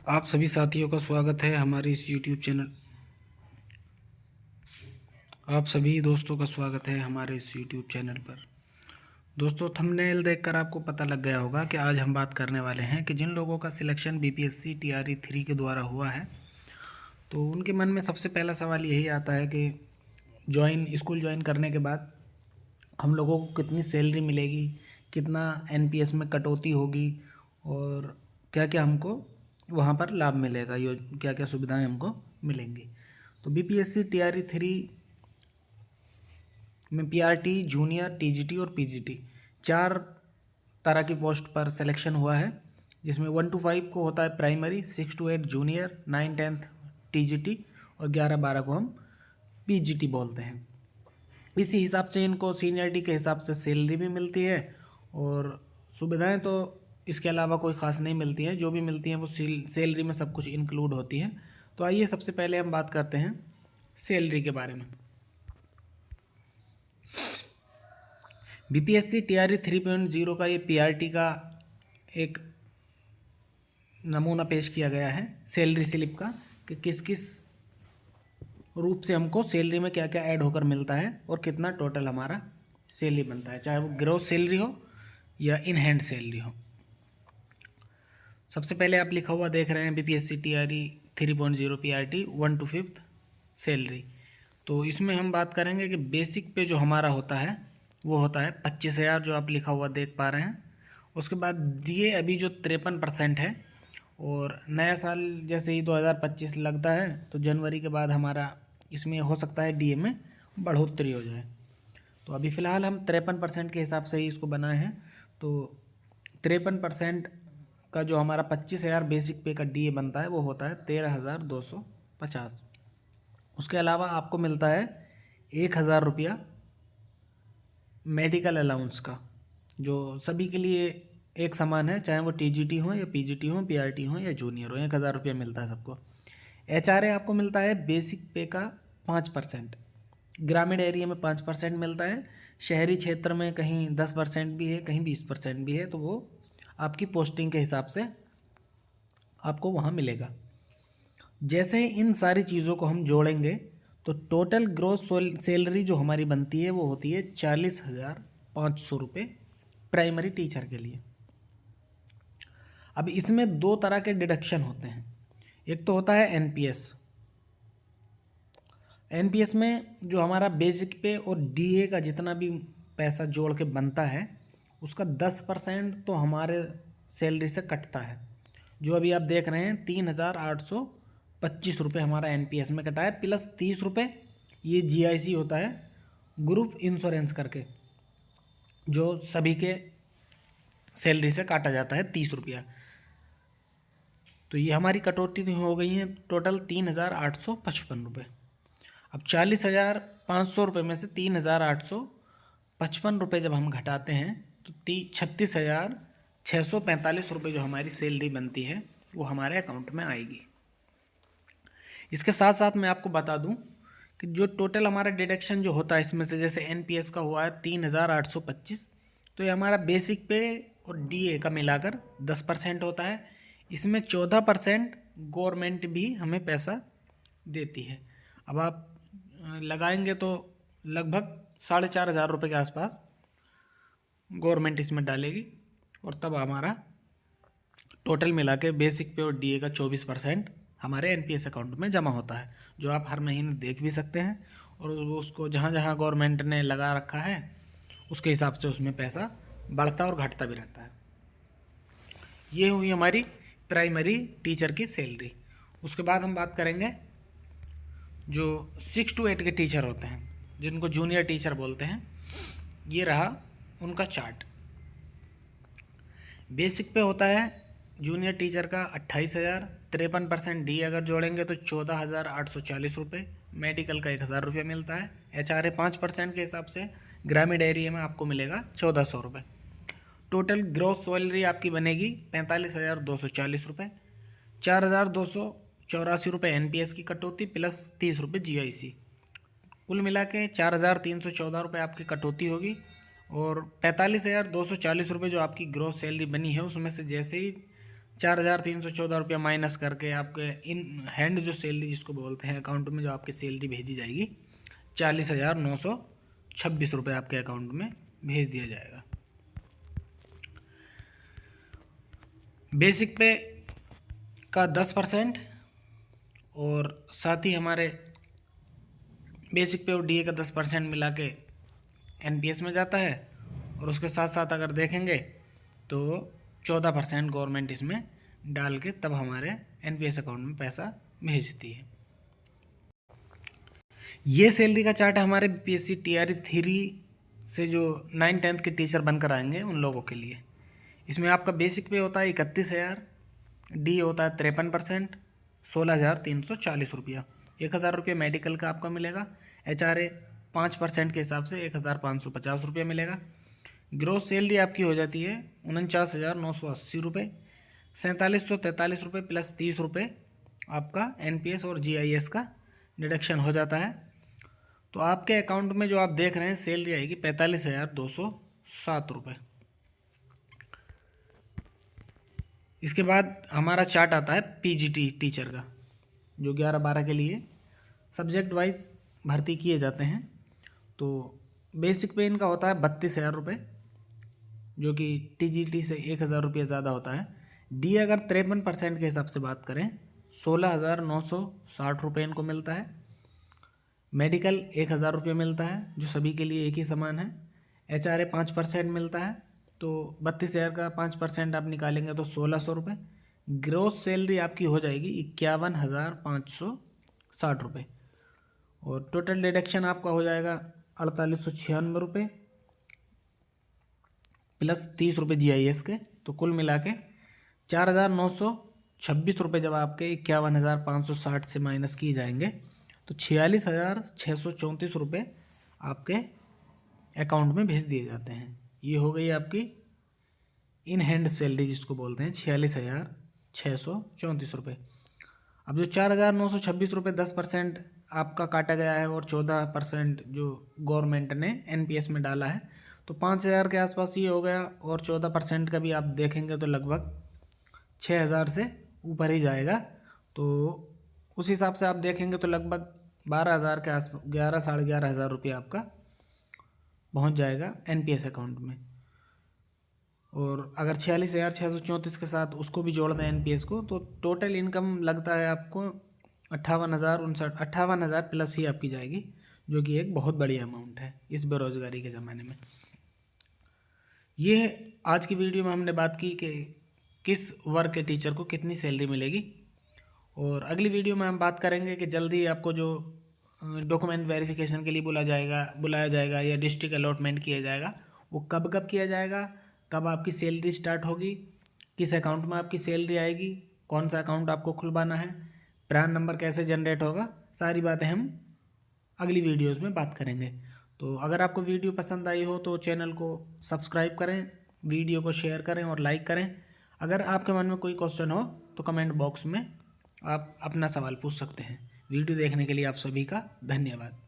आप सभी साथियों का स्वागत है हमारे इस YouTube चैनल। आप सभी दोस्तों का स्वागत है हमारे इस YouTube चैनल पर। दोस्तों, थंबनेल देखकर आपको पता लग गया होगा कि आज हम बात करने वाले हैं कि जिन लोगों का सिलेक्शन BPSC TRE 3 के द्वारा हुआ है, तो उनके मन में सबसे पहला सवाल यही आता है कि स्कूल ज्वाइन करने के बाद हम लोगों को कितनी सैलरी मिलेगी, कितना NPS में कटौती होगी और क्या क्या हमको वहाँ पर लाभ मिलेगा, यो क्या क्या सुविधाएं हमको मिलेंगी। तो BPSC TRE 3 में PRT, जूनियर, TGT और PGT 4 तरह की पोस्ट पर सिलेक्शन हुआ है, जिसमें 1 to 5 को होता है प्राइमरी, 6 to 8 जूनियर, 9 10 TGT और 11 12 को हम PGT बोलते हैं। इसी हिसाब से इनको सीनियरिटी के हिसाब से सैलरी भी मिलती है और सुविधाएं तो इसके अलावा कोई ख़ास नहीं मिलती हैं। जो भी मिलती हैं वो सैलरी में सब कुछ इंक्लूड होती है। तो आइए सबसे पहले हम बात करते हैं सैलरी के बारे में। BPSC TRE 3.0 का ये PRT का एक नमूना पेश किया गया है सैलरी स्लिप का, कि किस किस रूप से हमको सैलरी में क्या क्या ऐड होकर मिलता है और कितना टोटल हमारा सैलरी बनता है, चाहे वो ग्रॉस सैलरी हो या इन हैंड सैलरी हो। सबसे पहले आप लिखा हुआ देख रहे हैं BPSC TRE 3.0 PRT 1 to 5 salary. तो इसमें हम बात करेंगे कि बेसिक पे जो हमारा होता है वो होता है 25,000, जो आप लिखा हुआ देख पा रहे हैं। उसके बाद ये अभी जो 53% है, और नया साल जैसे ही 2025 लगता है तो जनवरी के बाद हमारा इसमें हो सकता है DA में बढ़ोतरी हो जाए। तो अभी फ़िलहाल हम 53% के हिसाब से ही इसको बनाए हैं। तो 53% का जो हमारा 25,000 बेसिक पे का DA बनता है वो होता है 13,250। उसके अलावा आपको मिलता है 1,000 रुपया मेडिकल अलाउंस का, जो सभी के लिए एक समान है, चाहे वो TGT हो या PGT हो, PRT हो या जूनियर हो। 1,000 रुपया मिलता है सबको। HRA आपको मिलता है बेसिक पे का 5%, ग्रामीण एरिया में 5% मिलता है, शहरी क्षेत्र में कहीं 10% भी है, कहीं 20% भी है। तो वो आपकी पोस्टिंग के हिसाब से आपको वहाँ मिलेगा। जैसे इन सारी चीज़ों को हम जोड़ेंगे तो टोटल ग्रोस सैलरी जो हमारी बनती है वो होती है 40,500 रुपये प्राइमरी टीचर के लिए। अब इसमें दो तरह के डिडक्शन होते हैं। एक तो होता है एनपीएस में जो हमारा बेसिक पे और DA का जितना भी पैसा जोड़ के बनता है उसका 10% तो हमारे सैलरी से कटता है। जो अभी आप देख रहे हैं 3,825 रुपये हमारा NPS में कटा है, प्लस 30 रुपये ये GIC होता है, ग्रुप इंश्योरेंस करके, जो सभी के सैलरी से काटा जाता है 30 रुपया। तो ये हमारी कटौती हो गई है टोटल 3,855 रुपये। अब 40,500 रुपये में से 3,855 रुपये जब हम घटाते हैं तो 36,645 रुपये जो हमारी सैलरी बनती है वो हमारे अकाउंट में आएगी। इसके साथ साथ मैं आपको बता दूं कि जो टोटल हमारा डिडक्शन जो होता है इसमें से, जैसे NPS का हुआ है 3,825, तो ये हमारा बेसिक पे और DA का मिलाकर 10% होता है। इसमें 14% गवर्नमेंट भी हमें पैसा देती है। अब आप लगाएंगे तो लगभग 4,500 रुपये के आसपास गवर्नमेंट इसमें डालेगी, और तब हमारा टोटल मिला के बेसिक पे और DA का 24% हमारे NPS अकाउंट में जमा होता है, जो आप हर महीने देख भी सकते हैं। और उसको जहाँ जहाँ गवर्नमेंट ने लगा रखा है उसके हिसाब से उसमें पैसा बढ़ता और घटता भी रहता है। ये हुई हमारी प्राइमरी टीचर की सैलरी। उसके बाद हम बात करेंगे जो 6 to 8 के टीचर होते हैं, जिनको जूनियर टीचर बोलते हैं। ये रहा उनका चार्ट। बेसिक पे होता है जूनियर टीचर का 28,000, 53% DA अगर जोड़ेंगे तो 14,840 रुपये, मेडिकल का 1,000 रुपये मिलता है। HRA 5% के हिसाब से ग्रामीण एरिया में आपको मिलेगा 1,400 रुपये। टोटल ग्रॉस सैलरी आपकी बनेगी 45,240 रुपये, 4,284 रुपये NPS की कटौती प्लस 30 रुपये GIC, कुल मिला के 4,314 रुपये आपकी कटौती होगी। और 45,240 रुपये जो आपकी ग्रॉस सैलरी बनी है उसमें से जैसे ही 4,314 रुपया माइनस करके आपके इन हैंड जो सैलरी जिसको बोलते हैं अकाउंट में जो आपकी सैलरी भेजी जाएगी 40,926 रुपये आपके अकाउंट में भेज दिया जाएगा। बेसिक पे का 10% और साथ ही हमारे बेसिक पे और डीए का 10% मिला के एनपीएस में जाता है और उसके साथ साथ अगर देखेंगे तो 14% गवर्नमेंट इसमें डाल के तब हमारे एनपीएस अकाउंट में पैसा भेजती है। ये सैलरी का चार्ट हमारे बीपीएससी टीआरई 3 से जो 9-10 के टीचर बनकर आएंगे उन लोगों के लिए। इसमें आपका बेसिक पे होता है 31,000, डी होता है 53%, 16,340 रुपया। 1,000 रुपये मेडिकल का आपका मिलेगा। HRA 5% के हिसाब से 1,550 रुपये मिलेगा। ग्रोस सैलरी आपकी हो जाती है 49,980 रुपये। 4743 रुपये प्लस 30 रुपये आपका एनपीएस और जीआईएस का डिडक्शन हो जाता है। तो आपके अकाउंट में जो आप देख रहे हैं सैलरी आएगी 45,207 रुपये। इसके बाद हमारा चार्ट आता है पीजीटी टीचर का, जो 11-12 के लिए सब्जेक्ट वाइज भर्ती किए जाते हैं। तो बेसिक पे इनका होता है 32,000 रुपये, जो कि टीजीटी से 1,000 रुपये ज़्यादा होता है। डी अगर 53% के हिसाब से बात करें 16,960 रुपये इनको मिलता है। मेडिकल 1,000 रुपये मिलता है, जो सभी के लिए एक ही समान है। HRA 5% मिलता है, तो 32,000 का 5% आप निकालेंगे तो 1,600 रुपये। ग्रोस सैलरी आपकी हो जाएगी 51,560 रुपये और टोटल डिडक्शन आपका हो जाएगा 4,896 रुपये प्लस 30 रुपये जीआईएस के। तो कुल मिला के 4,926 रुपये जब आपके 51,560 से माइनस किए जाएंगे तो 46,634 रुपये आपके अकाउंट में भेज दिए जाते हैं। ये हो गई आपकी इन हैंड सैलरी जिसको बोलते हैं 46,634 रुपये। अब जो 4,926 रुपये 10% आपका काटा गया है और 14% जो गवर्नमेंट ने एनपीएस में डाला है, तो 5,000 के आसपास ये हो गया। और 14% का भी आप देखेंगे तो लगभग 6,000 से ऊपर ही जाएगा। तो उस हिसाब से आप देखेंगे तो लगभग 12,000 के आसपास 11,500 रुपये आपका पहुंच जाएगा एनपीएस अकाउंट में। और अगर 46,634 के साथ उसको भी जोड़ दें एनपीएस को, तो टोटल इनकम लगता है आपको 58,000 प्लस ही आपकी जाएगी, जो कि एक बहुत बड़ी अमाउंट है इस बेरोज़गारी के ज़माने में। ये आज की वीडियो में हमने बात की कि किस वर्ग के टीचर को कितनी सैलरी मिलेगी। और अगली वीडियो में हम बात करेंगे कि जल्दी आपको जो डॉक्यूमेंट वेरिफिकेशन के लिए बुलाया जाएगा या डिस्ट्रिक्ट अलॉटमेंट किया जाएगा, वो कब कब किया जाएगा, कब आपकी सैलरी स्टार्ट होगी, किस अकाउंट में आपकी सैलरी आएगी, कौन सा अकाउंट आपको खुलवाना है, प्रान नंबर कैसे जनरेट होगा, सारी बातें हम अगली वीडियोज़ में बात करेंगे। तो अगर आपको वीडियो पसंद आई हो तो चैनल को सब्सक्राइब करें, वीडियो को शेयर करें और लाइक करें। अगर आपके मन में कोई क्वेश्चन हो तो कमेंट बॉक्स में आप अपना सवाल पूछ सकते हैं। वीडियो देखने के लिए आप सभी का धन्यवाद।